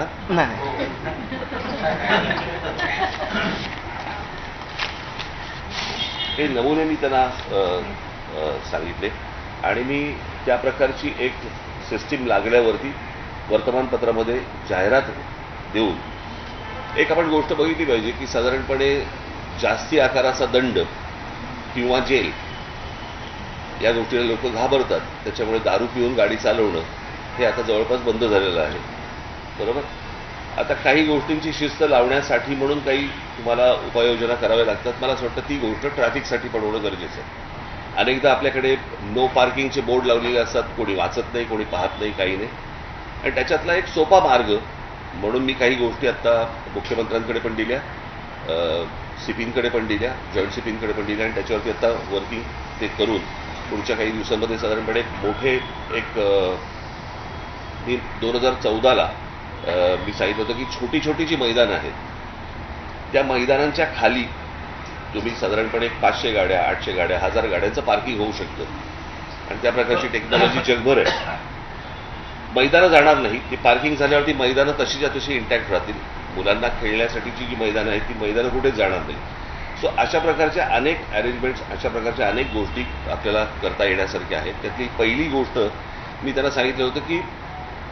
ना? नाही. हे नमुने मी त्यांना सांगितले आणि मी त्या प्रकारची एक सिस्टीम लागल्यावरती वर्तमानपत्रामध्ये जाहिरात देऊन एक आपण गोष्ट बघितली पाहिजे की साधारणपणे जास्ती आकाराचा दंड किंवा जेल या गोष्टीला लोक घाबरतात. त्याच्यामुळे दारू पिऊन गाडी चालवणं हे आता जवळपास बंद झालेलं आहे. बरोबर. आता काही गोष्टींची शिस्त लावण्यासाठी म्हणून काही तुम्हाला उपाययोजना कराव्या लागतात. मला असं वाटतं ती गोष्ट ट्रॅफिकसाठी पण होणं गरजेचं आहे. अनेकदा आपल्याकडे नो पार्किंगचे बोर्ड लावलेले असतात, कोणी वाचत नाही, कोणी पाहत नाही, काही नाही. आणि त्याच्यातला एक सोपा मार्ग म्हणून मी काही गोष्टी आत्ता मुख्यमंत्र्यांकडे पण दिल्या, सीपींकडे पण दिल्या, जॉईंट सीपींकडे पण दिल्या आणि त्याच्यावरती आता वर्किंग ते करून पुढच्या काही दिवसांमध्ये साधारणपणे मोठे एक मी 2014ला मी सांगितलं होतं की छोटी छोटी जी मैदानं आहेत त्या मैदानांच्या खाली तुम्ही साधारणपणे 500 गाड्या, 800 गाड्या, 1000 गाड्यांचं पार्किंग होऊ शकतं. आणि त्या प्रकारची टेक्नॉलॉजी जगभर आहे. मैदानं जाणार नाही, ती पार्किंग झाल्यावरती मैदानं तशीच्या तशी इंटॅक्ट राहतील. मुलांना खेळण्यासाठीची जी मैदानं आहेत ती मैदानं कुठेच जाणार नाही. सो अशा प्रकारच्या अनेक अरेंजमेंट्स, अशा प्रकारच्या अनेक गोष्टी आपल्याला करता येण्यासारख्या आहेत. त्यातली पहिली गोष्ट मी त्यांना सांगितलं होतं की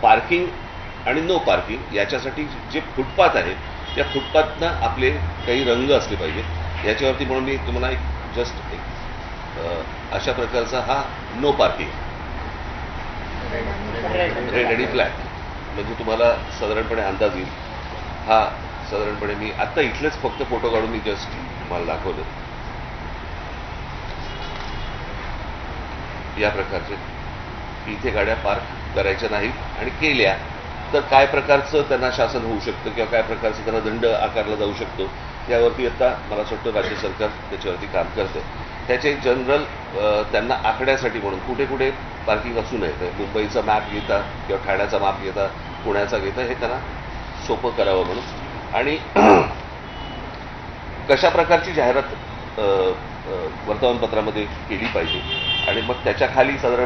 पार्किंग आणि नो पार्किंग याच्यासाठी जे फुटपाथ आहेत त्या फुटपाथनं आपले काही रंग असले पाहिजेत. याच्यावरती म्हणून मी तुम्हाला एक जस्ट एक अशा प्रकारचा हा नो पार्किंग रेड आणि ब्लॅक म्हणजे तुम्हाला साधारणपणे अंदाज येईल. हा साधारणपणे मी आत्ता इथलेच फक्त फोटो काढून मी जस्ट तुम्हाला दाखवलं. या प्रकारचे इथे गाड्या पार्क करायच्या नाहीत आणि केल्या तर काय प्रकारचं त्यांना शासन होऊ शकतं किंवा काय प्रकारचं त्यांना दंड आकारला जाऊ शकतो यावरती आता मला असं वाटतं राज्य सरकार त्याच्यावरती काम करतं. त्याचे जनरल त्यांना आखण्यासाठी म्हणून कुठे कुठे पार्किंग असू नये, मुंबईचा मॅप घेता किंवा ठाण्याचा मॅप घेता, पुण्याचा घेता, हे त्यांना सोपं करावं म्हणून. आणि कशा प्रकारची जाहिरात वर्तमानपत्रामध्ये केली पाहिजे आणि मग त्याच्या खाली साधारण